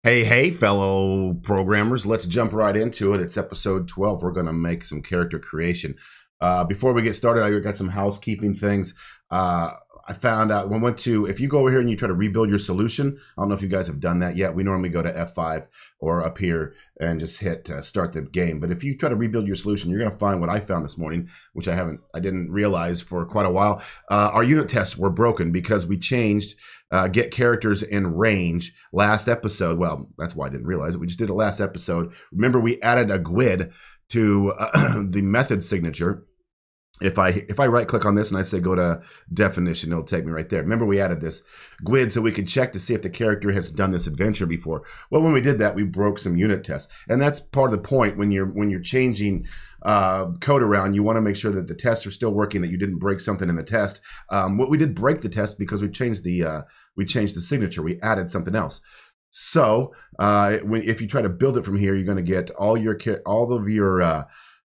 Hey, fellow programmers, let's jump right into it. It's episode 12. We're going to make some character creation. Before we get started, I got some housekeeping things. I found out when I went to, if you go over here and you try to rebuild your solution, I don't know if you guys have done that yet. We normally go to F5 or up here and just hit start the game. But if you try to rebuild your solution, you're going to find what I found this morning, which I didn't realize for quite a while. Our unit tests were broken because we changed get characters in range last episode. Well, that's why I didn't realize it. We just did it last episode. Remember, we added a GUID to the method signature. If I right click on this and I say go to definition, it'll take me right there. Remember, we added this GUID so we could check to see if the character has done this adventure before. Well, when we did that, we broke some unit tests, and that's part of the point when you're changing code around. You want to make sure that the tests are still working, that you didn't break something in the test. What we did break the test because we changed the signature. We added something else. So if you try to build it from here, you're going to get all of your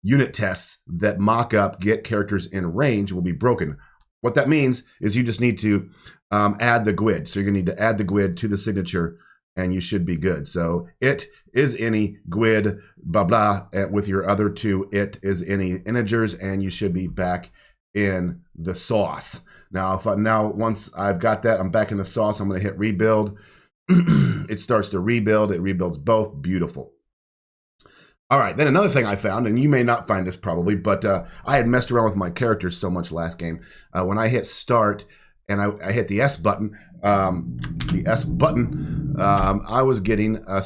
unit tests that mock up get characters in range will be broken. What that means is you just need to add the GUID. So you're going to need to add the GUID to the signature, and you should be good. So it is any GUID, blah, blah, with your other two it is any integers, and you should be back in the sauce. Now, once I've got that, I'm back in the sauce. I'm going to hit rebuild. It starts to rebuild. It rebuilds both. Beautiful. All right, then another thing I found, and you may not find this probably, but I had messed around with my characters so much last game. When I hit start and I hit the S button, I was getting a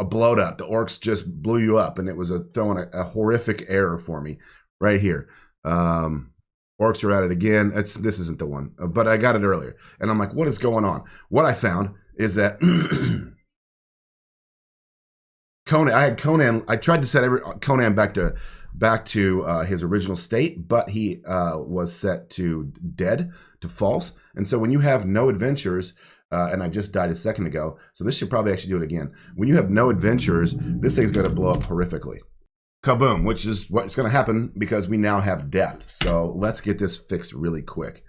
blowed up. The orcs just blew you up, and it was throwing a horrific error for me right here. Orcs are at it again. This isn't the one, but I got it earlier, and I'm like, what is going on? What I found is that Conan. I tried to set Conan back to his original state, but he was set to dead, to false. And so when you have no adventures, and I just died a second ago, so this should probably actually do it again. When you have no adventures, this thing's going to blow up horrifically. Kaboom, which is what's going to happen because we now have death. So let's get this fixed really quick.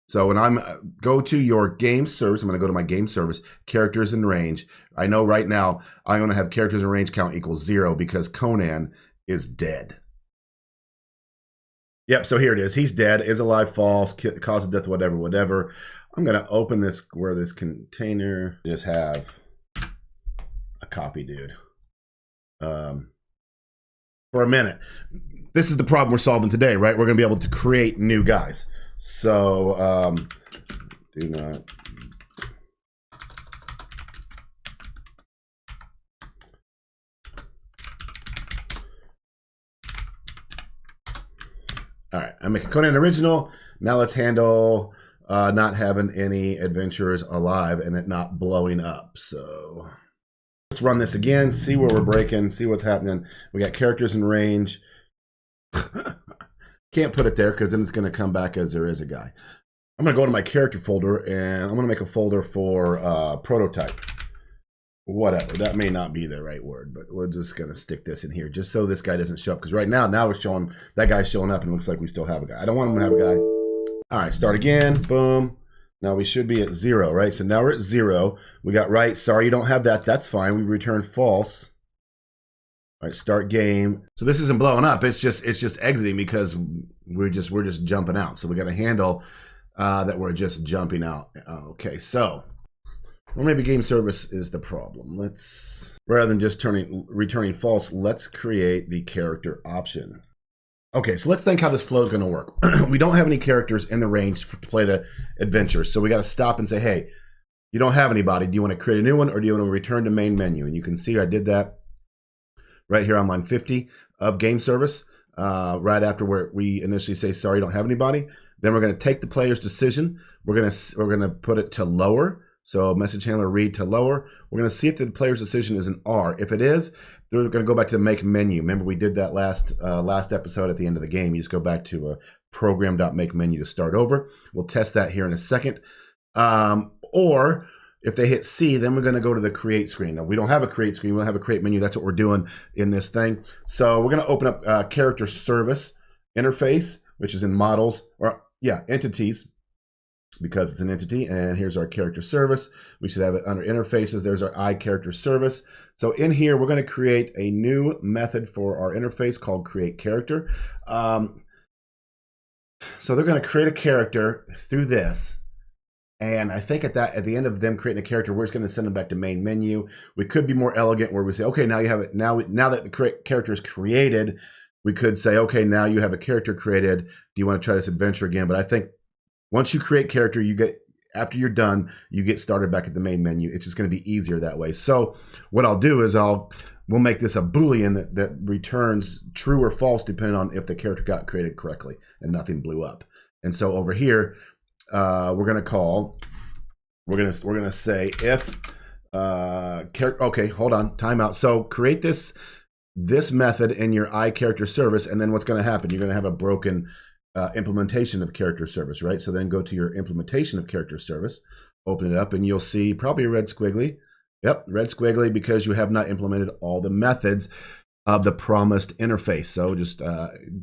So when go to your game service, I'm going to go to my game service, characters in range. I know right now I'm going to have characters in range count equals 0 because Conan is dead. Yep, so here it is. He's dead, is alive, false, cause of death, whatever. I'm going to open this where this container just have a copy, dude. For a minute. This is the problem we're solving today, right? We're going to be able to create new guys. So, do not. All right, I'm making Conan original. Now let's handle not having any adventurers alive and it not blowing up. So let's run this again, see where we're breaking, see what's happening. We got characters in range. Can't put it there because then it's going to come back as there is a guy. I'm going to go to my character folder and I'm going to make a folder for prototype. Whatever. That may not be the right word, but we're just going to stick this in here just so this guy doesn't show up. Because right now it's showing that guy's showing up and it looks like we still have a guy. I don't want him to have a guy. All right, start again. Boom. Now we should be at 0, right? So now we're at 0. We got right. Sorry, you don't have that. That's fine. We return false. All right, start game. So this isn't blowing up. It's just exiting because we're just jumping out. So we got to handle that we're just jumping out. Okay, so or maybe game service is the problem. Let's rather than just returning false, let's create the character option. Okay, so let's think how this flow is going to work. We don't have any characters in the range to play the adventure, so we got to stop and say, hey, you don't have anybody. Do you want to create a new one or do you want to return to main menu? And you can see I did that right here on line 50 of game service, right after where we initially say, sorry, you don't have anybody. Then we're going to take the player's decision. We're going to put it to lower. So message handler read to lower. We're going to see if the player's decision is an R. If it is, then we're going to go back to the make menu. Remember we did that last episode at the end of the game. You just go back to a program.make menu to start over. We'll test that here in a second. Or if they hit C, then we're going to go to the create screen. Now, we don't have a create screen. We don't have a create menu. That's what we're doing in this thing. So we're going to open up character service interface, which is in models, or entities. because it's an entity. And here's our character service. We should have it under interfaces. There's our iCharacter service. So in here, we're going to create a new method for our interface called create character. So they're going to create a character through this. And I think at the end of them creating a character, we're just going to send them back to main menu. We could be more elegant where we say, okay, now you have it. Now that the character is created, we could say, okay, now you have a character created. Do you want to try this adventure again? But I think once you create character, after you're done, you get started back at the main menu. It's just going to be easier that way. So what I'll do is we'll make this a Boolean that returns true or false depending on if the character got created correctly and nothing blew up. And so over here, we're gonna say if okay, hold on, timeout. So create this method in your iCharacter service, and then what's going to happen? You're going to have a broken implementation of character service, right? So then go to your implementation of character service, open it up, and you'll see probably a red squiggly. Yep, red squiggly, because you have not implemented all the methods of the promised interface. So just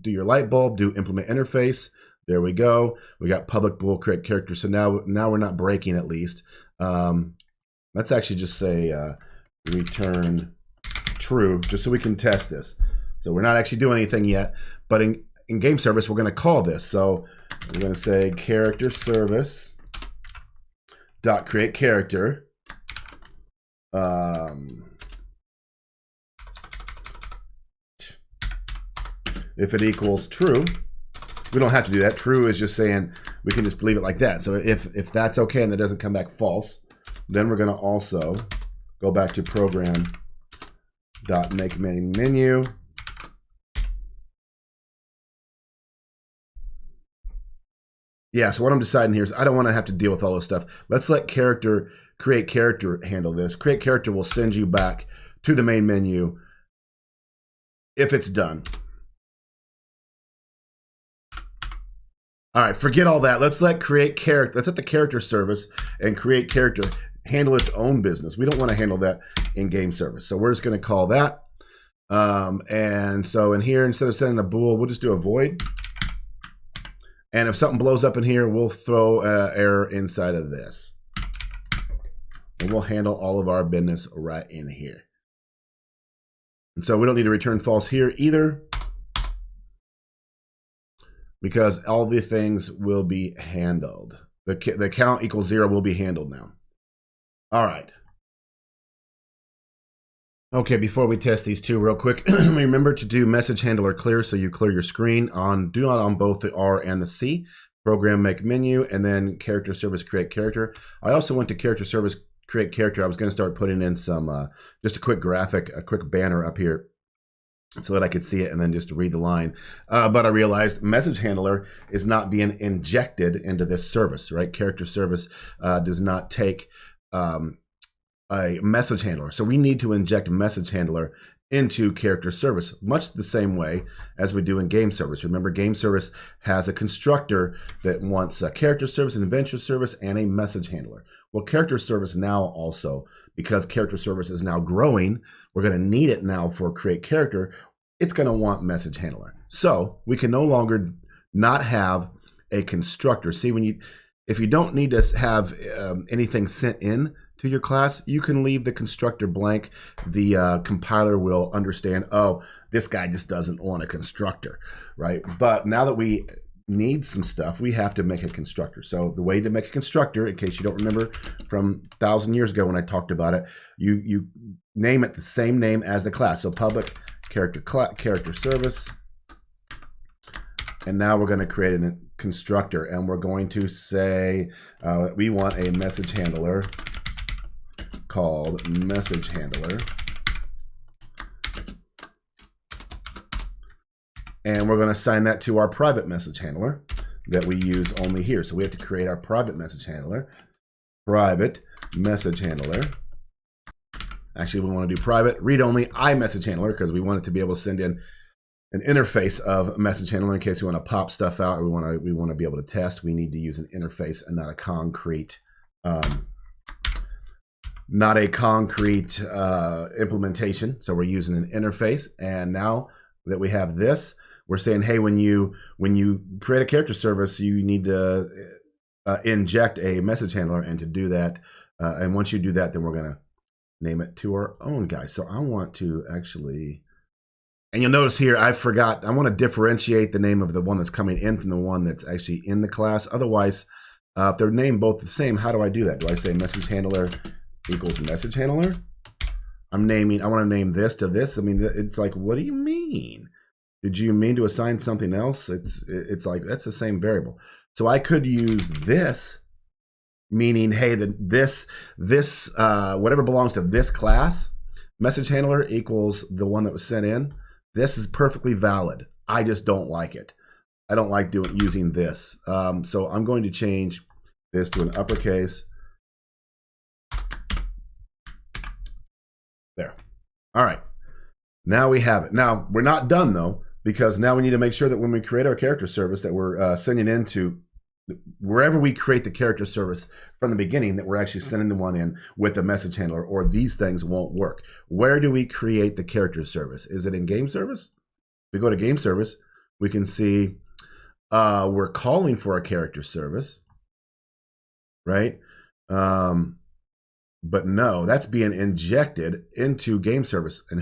do your light bulb, do implement interface. There we go. We got public bool create character. So now we're not breaking, at least. Let's actually just say return true, just so we can test this. So we're not actually doing anything yet, but in game service, we're going to call this. So we're going to say character service dot create character. If it equals true. We don't have to do that. True is just saying we can just leave it like that. So if that's okay and that doesn't come back false, then we're going to also go back to program.make main menu. Yeah, so what I'm deciding here is I don't want to have to deal with all this stuff. Let's let create character handle this. Create character will send you back to the main menu if it's done. All right, forget all that. Let's let the character service and create character handle its own business. We don't want to handle that in game service. So we're just going to call that. And so in here, instead of sending a bool, we'll just do a void. And if something blows up in here, we'll throw an error inside of this. And we'll handle all of our business right in here. And so we don't need to return false here either, because all the things will be handled. The count equals 0 will be handled now. All right. Okay, before we test these two real quick, remember to do message handler clear, so you clear your screen. Do not on both the R and the C. Program make menu, and then character service create character. I also went to character service create character. I was going to start putting in some, just a quick graphic, a quick banner up here, so that I could see it and then just read the line. But I realized message handler is not being injected into this service, right? Character service does not take a message handler. So we need to inject message handler into character service, much the same way as we do in game service. Remember, game service has a constructor that wants a character service, an adventure service, and a message handler. Well, character service now also, because character service is now growing, we're going to need it now for create character. It's going to want message handler. So we can no longer not have a constructor. See, if you don't need to have anything sent in to your class, you can leave the constructor blank. The compiler will understand, oh, this guy just doesn't want a constructor, right? But now that we need some stuff, we have to make a constructor. So the way to make a constructor, in case you don't remember from 1,000 years ago when I talked about it, you name it the same name as the class. So public character service. And now we're going to create a constructor, and we're going to say we want a message handler called message handler. And we're going to assign that to our private message handler that we use only here. So we have to create our private message handler. Private message handler. Actually, we want to do private read-only iMessage handler, because we want it to be able to send in an interface of message handler in case we want to pop stuff out, or we want to be able to test. We need to use an interface and not a concrete implementation. So we're using an interface. And now that we have this, we're saying, hey, when you create a character service, you need to inject a message handler, and to do that, and once you do that, then we're going to name it to our own guy. So I want to actually, and you'll notice here, I forgot, I want to differentiate the name of the one that's coming in from the one that's actually in the class. Otherwise, if they're named both the same, how do I do that? Do I say message handler equals message handler? I want to name this to this. I mean, it's like, what do you mean? Did you mean to assign something else? It's like, that's the same variable. So I could use this, meaning, hey, this whatever belongs to this class, message handler equals the one that was sent in. This is perfectly valid. I just don't like it. I don't like using this. So I'm going to change this to an uppercase. There. All right. Now we have it. Now we're not done though, because now we need to make sure that when we create our character service that we're sending into wherever we create the character service from the beginning, that we're actually sending the one in with a message handler, or these things won't work. Where do we create the character service? Is it in game service? If we go to game service, we can see we're calling for a character service, right? But no, that's being injected into game service. And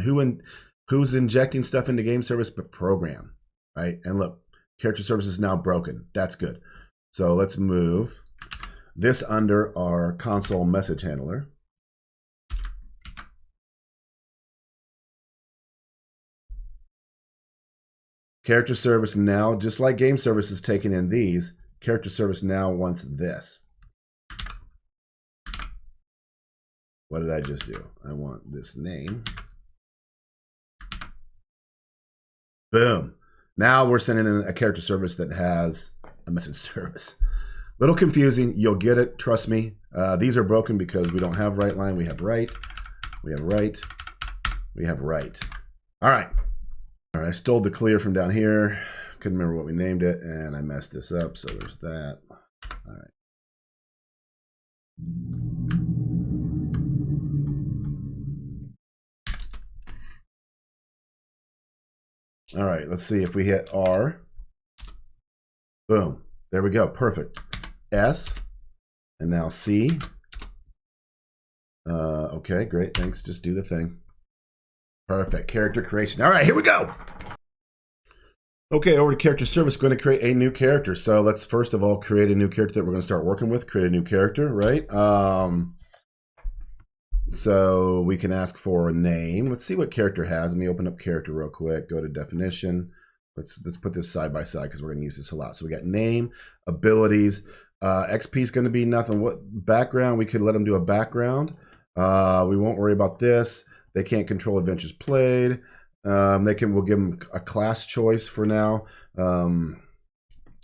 who's injecting stuff into game service but program, right? And look, character service is now broken. That's good. So let's move this under our console message handler. Character service now, just like game service is taking in these, character service now wants this. What did I just do? I want this name. Boom. Now we're sending in a character service that has a message service. Little confusing. You'll get it. Trust me. These are broken because we don't have right line. We have right. We have right. We have right. All right. All right. I stole the clear from down here. Couldn't remember what we named it, and I messed this up. So there's that. All right. All right, let's see if we hit R. Boom. There we go. Perfect. S. And now C. Okay, great. Thanks. Just do the thing. Perfect. Character creation. All right, here we go. Okay, over to character service. We're going to create a new character. So let's first of all create a new character that we're going to start working with. Create a new character, right? So we can ask for a name. Let's see what character has. Let me open up character real quick. Go to definition. Let's put this side by side because we're going to use this a lot. So we got name, abilities. XP is going to be nothing. What background? We could let them do a background. We won't worry about this. They can't control adventures played. We'll give them a class choice for now. All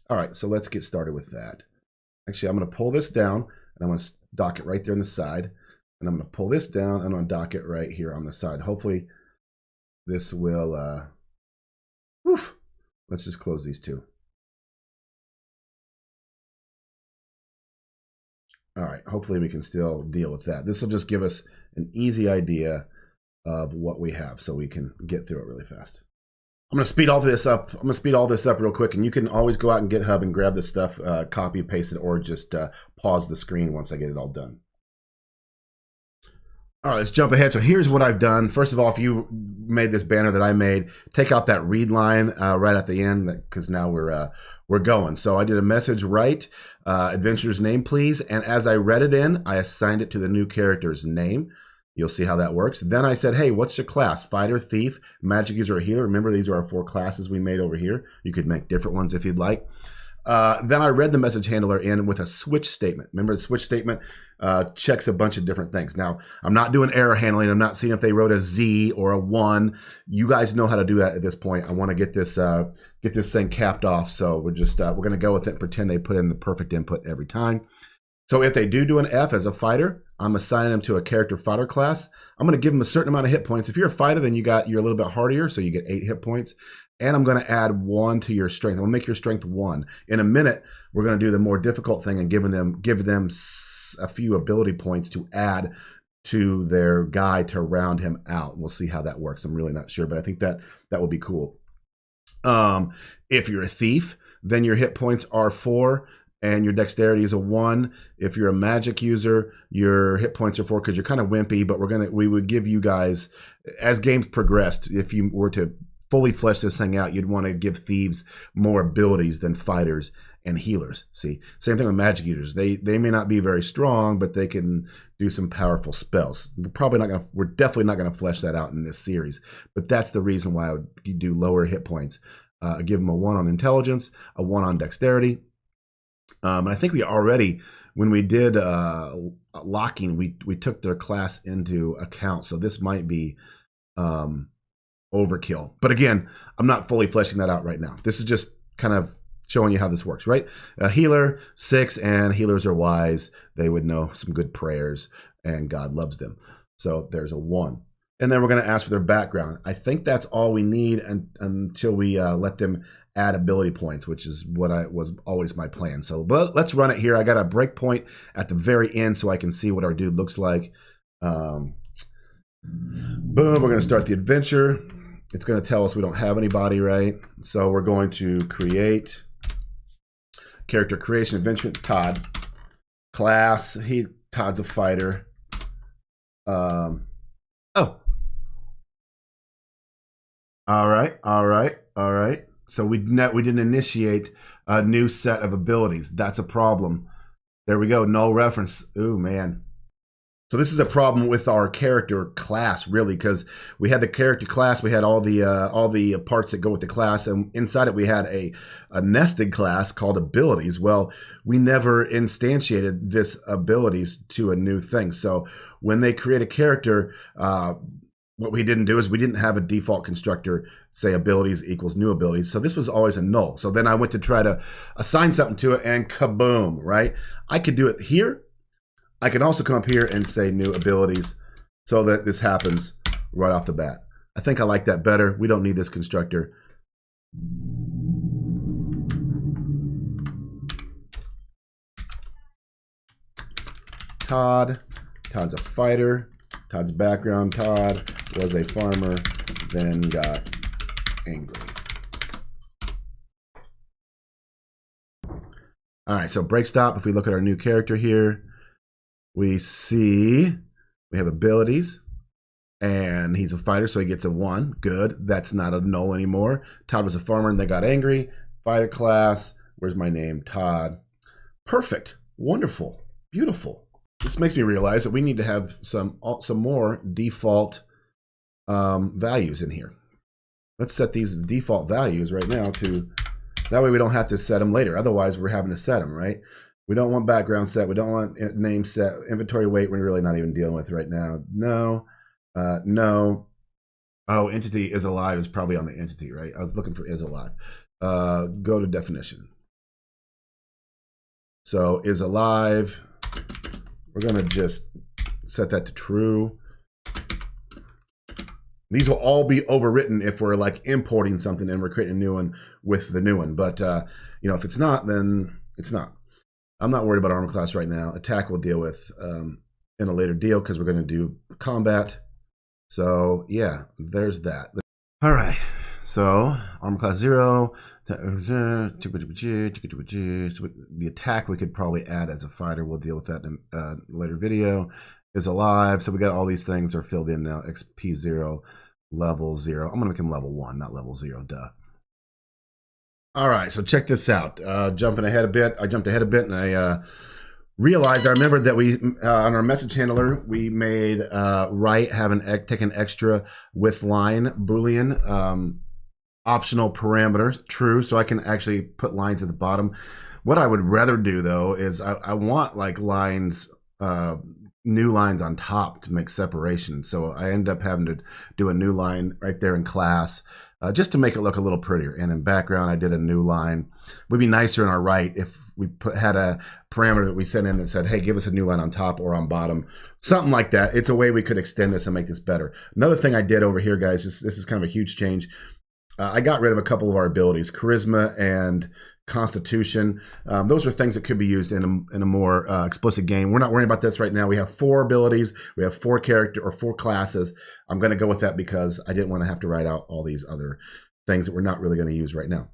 right, so let's get started with that. Actually, I'm going to pull this down and I'm going to dock it right there on the side. And I'm going to pull this down and I'm going to dock it right here on the side. Hopefully this will, woof. Let's just close these two. All right, hopefully we can still deal with that. This will just give us an easy idea of what we have so we can get through it really fast. I'm going to speed all this up. I'm going to speed all this up real quick, and you can always go out and GitHub and grab this stuff, copy, paste it, or just pause the screen once I get it all done. All right, let's jump ahead. So here's what I've done. First of all, if you made this banner that I made, take out that read line right at the end because now we're going. So I did a message right, adventurer's name, please. And as I read it in, I assigned it to the new character's name. You'll see how that works. Then I said, hey, what's your class? Fighter, thief, magic user, or healer. Remember, these are our 4 classes we made over here. You could make different ones if you'd like. Then I read the message handler in with a switch statement. Remember, the switch statement checks a bunch of different things. Now, I'm not doing error handling. I'm not seeing if they wrote a Z or a 1. You guys know how to do that at this point. I want to get this thing capped off. So we're going to go with it and pretend they put in the perfect input every time. So if they do an F as a fighter, I'm assigning them to a character fighter class. I'm going to give them a certain amount of hit points. If you're a fighter, then you're a little bit hardier, so you get 8 hit points. And I'm going to add 1 to your strength. I'm going to make your strength 1. In a minute, we're going to do the more difficult thing and give them a few ability points to add to their guy to round him out. We'll see how that works. I'm really not sure, but I think that will be cool. If you're a thief, then your hit points are 4. and your dexterity is a 1. If you're a magic user, your hit points are 4 because you're kind of wimpy, but we would give you guys, as games progressed, if you were to fully flesh this thing out, you'd want to give thieves more abilities than fighters and healers. See, same thing with magic users. They may not be very strong, but they can do some powerful spells. We're definitely not gonna flesh that out in this series, but that's the reason why I would do lower hit points. Give them a 1 on intelligence, a 1 on dexterity. And I think we already, when we did locking, we took their class into account. So this might be overkill. But again, I'm not fully fleshing that out right now. This is just kind of showing you how this works, right? A healer, 6, and healers are wise. They would know some good prayers, and God loves them. So there's a 1. And then we're going to ask for their background. I think that's all we need until we let them add ability points, which is what was always my plan. So let's run it here. I got a breakpoint at the very end so I can see what our dude looks like. Boom, we're going to start the adventure. It's going to tell us we don't have anybody, right? So we're going to create character creation, adventure, Todd. Class, Todd's a fighter. Oh. All right. So we didn't initiate a new set of abilities. That's a problem. There we go. No reference. Ooh, man. So this is a problem with our character class, really, because we had the character class, we had all the parts that go with the class, and inside it we had a nested class called abilities. Well, we never instantiated this abilities to a new thing. So when they create a character, what we didn't do is we didn't have a default constructor say abilities equals new abilities. So this was always a null. So then I went to try to assign something to it, and kaboom, right? I could do it here. I can also come up here and say new abilities so that this happens right off the bat. I think I like that better. We don't need this constructor. Todd's a fighter. Todd's background, Todd was a farmer, then got angry. All right, so break stop. If we look at our new character here, we see we have abilities, and he's a fighter, so he gets a 1. Good. That's not a null anymore. Todd was a farmer, and they got angry. Fighter class. Where's my name? Todd. Perfect. Wonderful. Beautiful. This makes me realize that we need to have some more default values in here. Let's set these default values right now to, that way we don't have to set them later. Otherwise, we're having to set them, right? We don't want background set. We don't want name set. Inventory weight, we're really not even dealing with right now. No. No. Oh, entity is alive is probably on the entity, right? I was looking for is alive. Go to definition. So is alive. We're going to just set that to true. These will all be overwritten if we're like importing something and we're creating a new one with the new one. But, you know, if it's not, then it's not. I'm not worried about armor class right now. Attack we'll deal with in a later deal because we're going to do combat. So, yeah, there's that. All right. So, armor class 0. The attack we could probably add as a fighter. We'll deal with that in a later video. Is alive. So we got all these things are filled in now. XP 0, level 0. I'm going to make him level 1, not level 0. Duh. All right, so check this out. Jumping ahead a bit. I jumped ahead a bit, and I realized, I remembered that we, on our message handler, we made write take an extra with line Boolean optional parameter, true, so I can actually put lines at the bottom. What I would rather do, though, is I want like lines, new lines on top to make separation. So I end up having to do a new line right there in class, just to make it look a little prettier. And in background, I did a new line. Would be nicer in our right if we had a parameter that we sent in that said, hey, give us a new line on top or on bottom, something like that. It's a way we could extend this and make this better. Another thing I did over here, guys, this is kind of a huge change. I got rid of a couple of our abilities, charisma and constitution. Those are things that could be used in a more explicit game. We're not worrying about this right now. We have 4 abilities. We have 4 character or 4 classes. I'm going to go with that because I didn't want to have to write out all these other things that we're not really going to use right now.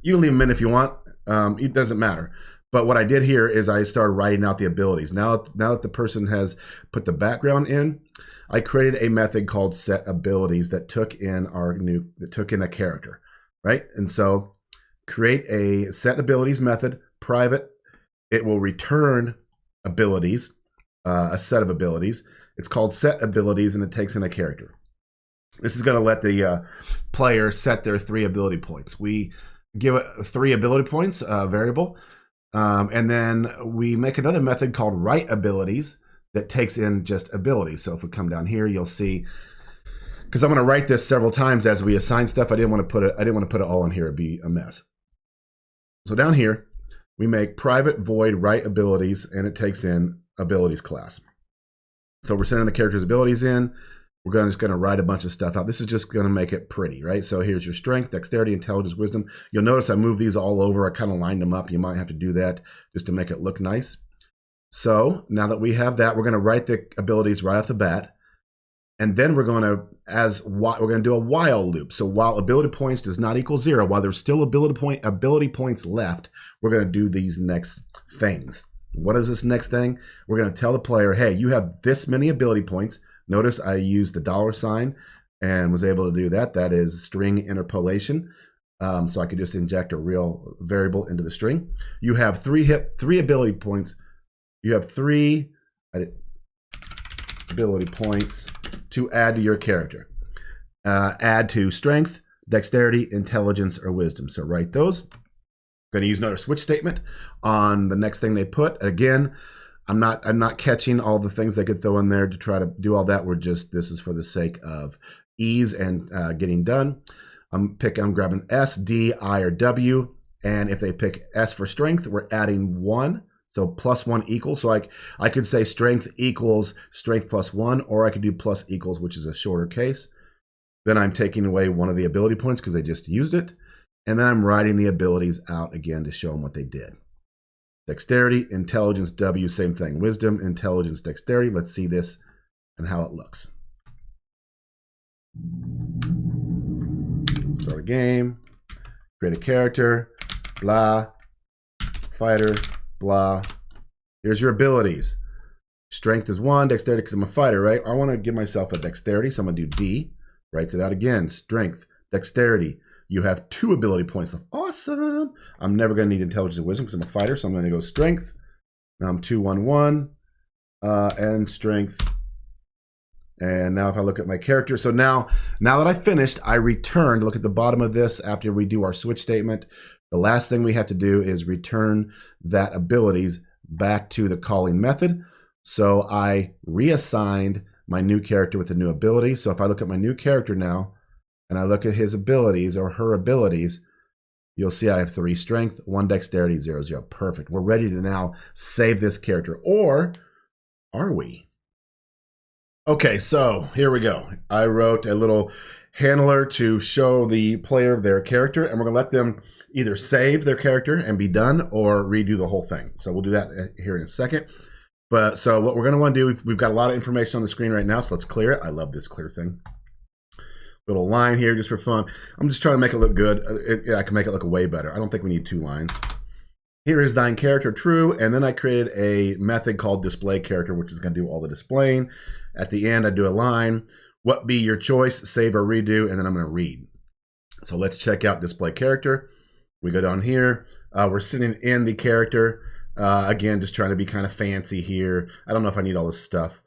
You can leave them in if you want. It doesn't matter. But what I did here is I started writing out the abilities. Now that the person has put the background in, I created a method called set abilities that took in a character, right? And so create a set abilities method, private. It will return abilities, a set of abilities. It's called set abilities, and it takes in a character. This is going to let the player set their 3 ability points. We give it 3 ability points, variable, and then we make another method called write abilities that takes in just abilities. So if we come down here, you'll see, because I'm going to write this several times as we assign stuff. I didn't want to put it all in here; it'd be a mess. So down here, we make private void write abilities, and it takes in abilities class. So we're sending the character's abilities in. We're just going to write a bunch of stuff out. This is just going to make it pretty, right? So here's your strength, dexterity, intelligence, wisdom. You'll notice I moved these all over. I kind of lined them up. You might have to do that just to make it look nice. So now that we have that, we're going to write the abilities right off the bat. And then we're going to do a while loop. So while ability points does not equal 0, while there's still ability points left, we're going to do these next things. What is this next thing? We're going to tell the player, hey, you have this many ability points. Notice I used the $sign and was able to do that. That is string interpolation. So I could just inject a real variable into the string. You have 3 ability points. You have 3 ability points to add to your character. Add to strength, dexterity, intelligence, or wisdom. So write those. Going to use another switch statement on the next thing they put. Again, I'm not catching all the things they could throw in there to try to do all that. This is for the sake of ease and getting done. I'm grabbing S, D, I, or W. And if they pick S for strength, we're adding 1. So +1 equals. So I could say strength equals strength +1, or I could do plus equals, which is a shorter case. Then I'm taking away one of the ability points because they just used it. And then I'm writing the abilities out again to show them what they did. Dexterity, intelligence, W, same thing. Wisdom, intelligence, dexterity. Let's see this and how it looks. Start a game, create a character, blah, fighter, blah. Here's your abilities. Strength is 1, dexterity because I'm a fighter, right? I want to give myself a dexterity, so I'm going to do D. Writes it out again. Strength, dexterity. You have 2 ability points. Awesome. I'm never going to need intelligence and wisdom because I'm a fighter, so I'm going to go strength. Now I'm 2, 1, 1, and strength. And now if I look at my character, so now that I finished, I returned. Look at the bottom of this after we do our switch statement. The last thing we have to do is return that abilities back to the calling method. So I reassigned my new character with a new ability. So if I look at my new character now, and I look at his abilities or her abilities, you'll see I have 3 strength, 1 dexterity, 0, 0. Perfect. We're ready to now save this character. Or are we? Okay, so here we go. I wrote a little handler to show the player their character, and we're going to let them either save their character and be done or redo the whole thing. So we'll do that here in a second. But so what we're going to want to do, we've got a lot of information on the screen right now, so let's clear it. I love this clear thing. Little line here just for fun. I'm just trying to make it look good. I can make it look way better. I don't think we need 2 lines. Here is thine character true, and then I created a method called display character, which is going to do all the displaying. At the end, I do a line. What be your choice? Save or redo, and then I'm going to read. So let's check out display character. We go down here. We're sitting in the character. Again, just trying to be kind of fancy here. I don't know if I need all this stuff.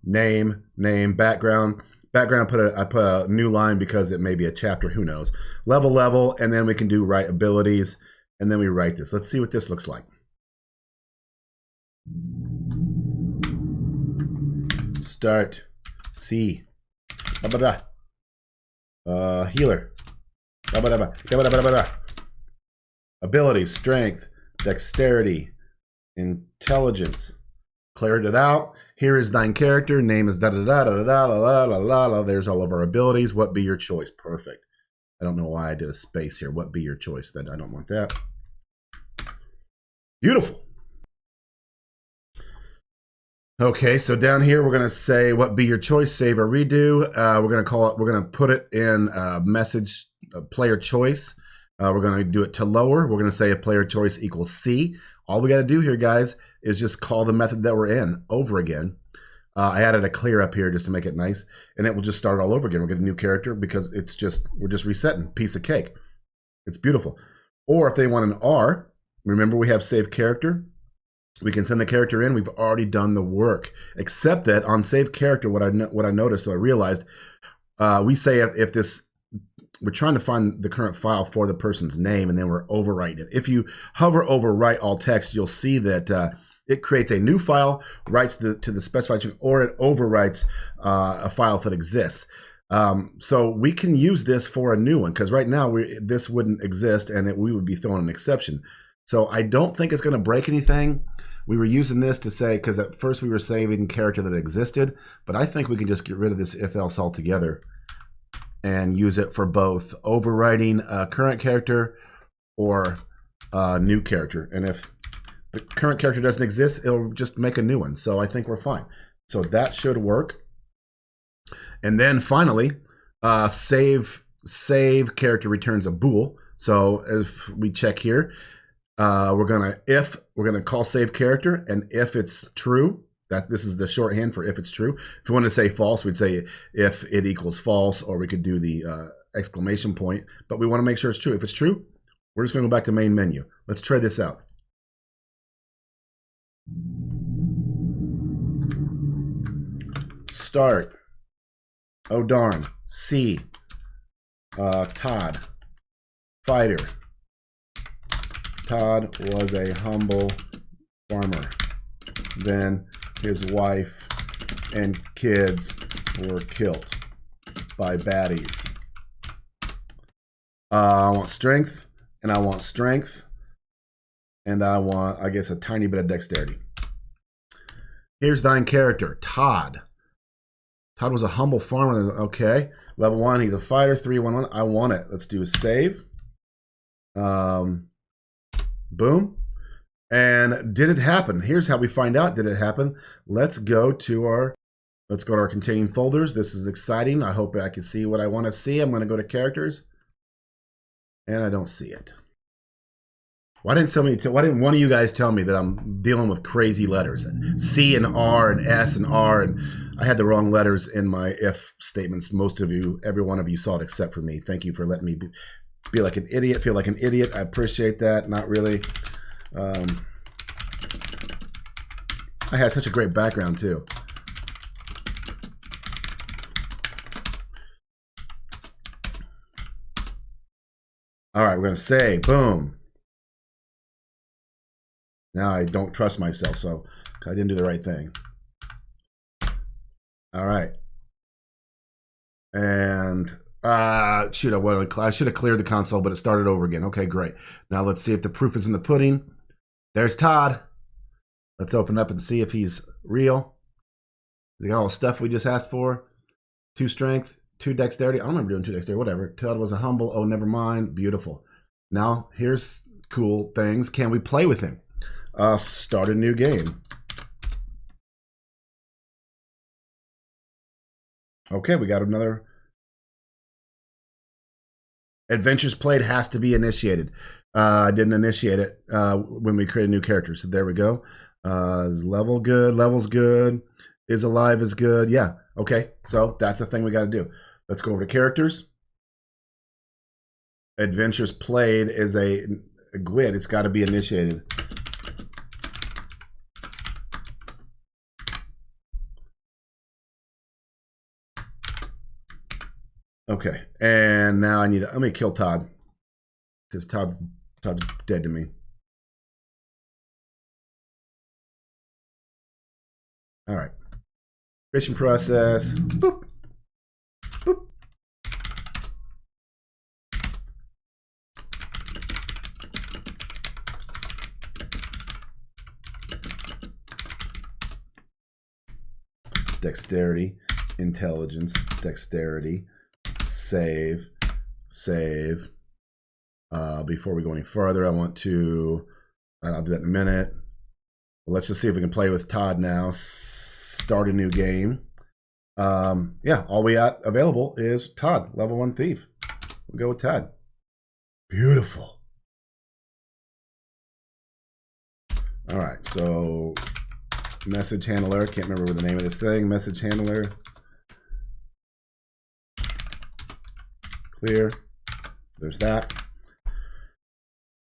Name, background. Background, I put a new line because it may be a chapter, who knows. Level, and then we can do write abilities, and then we write this. Let's see what this looks like. Start, C, healer, abilities, strength, dexterity, intelligence. Cleared it out. Here is thine character. Name is da-da-da-da-da-da-da-da-da-da. There's all of our abilities. What be your choice? Perfect. I don't know why I did a space here. What be your choice? That I don't want that. Beautiful. Okay, so down here we're going to say what be your choice, save or redo. We're going to put it in message player choice. We're going to do it to lower. We're going to say if player choice equals C. All we got to do here, guys, is just call the method that we're in over again. I added a clear up here just to make it nice, and it will just start all over again. We'll get a new character because we're just resetting. Piece of cake. It's beautiful. Or if they want an R, remember we have save character. We can send the character in. We've already done the work, except that on save character, what I noticed, so I realized, we say if this, we're trying to find the current file for the person's name, and then we're overwriting it. If you hover over write all text, you'll see that it creates a new file, writes to the specified, or it overwrites a file that exists. So we can use this for a new one, because right now this wouldn't exist, and we would be throwing an exception. So I don't think it's going to break anything. We were using this to say, because at first we were saving character that existed, but I think we can just get rid of this if-else altogether and use it for both overwriting a current character or a new character. And if the current character doesn't exist, it'll just make a new one. So I think we're fine. So that should work. And then finally, save character returns a bool. So if we check here, we're gonna call save character, and if it's true, this is the shorthand for if it's true. If we want to say false, we'd say if it equals false, or we could do the exclamation point. But we want to make sure it's true. If it's true, we're just going to go back to main menu. Let's try this out. Start. Oh darn. C. Todd. Fighter. Todd was a humble farmer. Then his wife and kids were killed by baddies. I want strength, and I want strength, and I want, I guess, a tiny bit of dexterity. Here's thine character, Todd. Todd was a humble farmer. Okay. Level 1, he's a fighter, 3-1-1. I want it. Let's do a save. Boom. And did it happen? Here's how we find out did it happen. Let's go to our containing folders. This is exciting. I hope I can see what I want to see. I'm going to go to characters, and I don't see it. Why didn't one of you guys tell me that I'm dealing with crazy letters? C and R and S and R, and I had the wrong letters in my if statements. Most of you, every one of you saw it except for me. Thank you for letting me be like an idiot, feel like an idiot. I appreciate that. Not really. I had such a great background too. All right, we're going to say, boom. Now I don't trust myself, so I didn't do the right thing. All right. And shoot, I should have cleared the console, but it started over again. Okay, great. Now let's see if the proof is in the pudding. There's Todd. Let's open up and see if he's real. He got all the stuff we just asked for. 2 strength, 2 dexterity. I don't remember doing 2 dexterity, whatever. Todd was a humble. Oh, never mind. Beautiful. Now, here's cool things. Can we play with him? Start a new game. Okay, we got another. Adventures played has to be initiated. I didn't initiate it when we create a new character. So there we go. Is level good? Level's good. Is alive is good. Yeah. Okay. So that's the thing we got to do. Let's go over to characters. Adventures played is a GUID. It's got to be initiated. Okay. And now let me kill Todd, because Todd's dead to me. All right. Creation process. Boop. Boop. Dexterity, intelligence, dexterity, save. Before we go any further, I want to, I'll do that in a minute. Let's just see if we can play with Todd now. Start a new game. Yeah, all we got available is Todd, level 1 thief. We'll go with Todd. Beautiful. All right, so message handler. Can't remember the name of this thing. Message handler. Clear. There's that.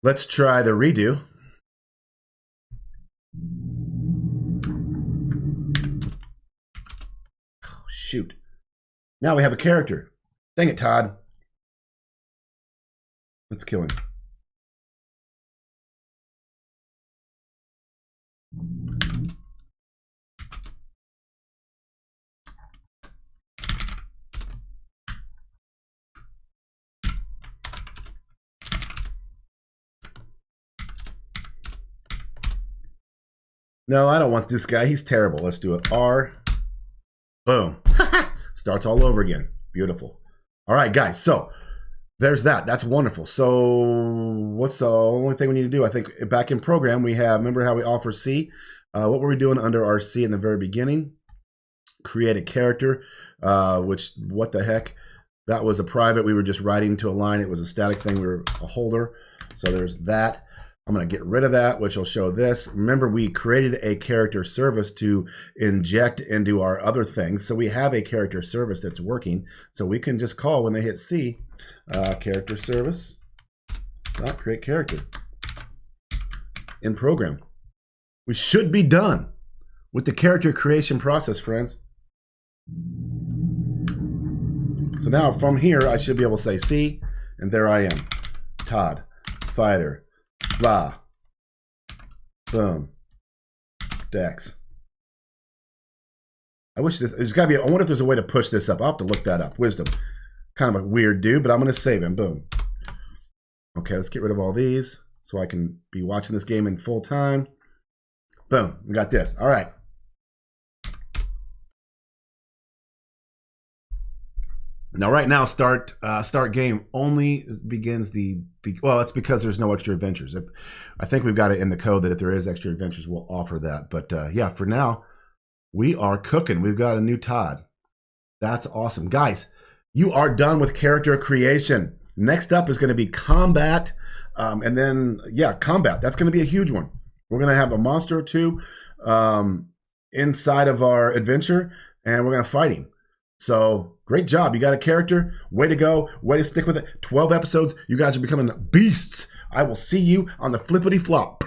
Let's try the redo. Oh, shoot. Now we have a character. Dang it, Todd. Let's kill him. No, I don't want this guy. He's terrible. Let's do it. R. Boom. Starts all over again. Beautiful. All right, guys. So there's that. That's wonderful. So what's the only thing we need to do? I think back in program, we have, remember how we offer C? What were we doing under our C in the very beginning? Create a character, which, what the heck? That was a private. We were just writing to a line. It was a static thing. We were a holder. So there's that. I'm going to get rid of that, which will show this. Remember, we created a character service to inject into our other things. So we have a character service that's working. So we can just call when they hit C, character service, create character in program. We should be done with the character creation process, friends. So now from here, I should be able to say C, and there I am. Todd, fighter. Blah. Boom. Dex. I wish this, there's gotta be, I wonder if there's a way to push this up. I'll have to look that up. Wisdom. Kind of a weird dude, but I'm gonna save him. Boom. Okay, let's get rid of all these so I can be watching this game in full time. Boom. We got this. All right. Now, right now, start game only begins well, it's because there's no extra adventures. If I think we've got it in the code that if there is extra adventures, we'll offer that. But yeah, for now, we are cooking. We've got a new Todd. That's awesome. Guys, you are done with character creation. Next up is going to be combat. And then, yeah, combat. That's going to be a huge one. We're going to have a monster or two inside of our adventure, and we're going to fight him. So great job. You got a character. Way to go. Way to stick with it. 12 episodes. You guys are becoming beasts. I will see you on the flippity flop.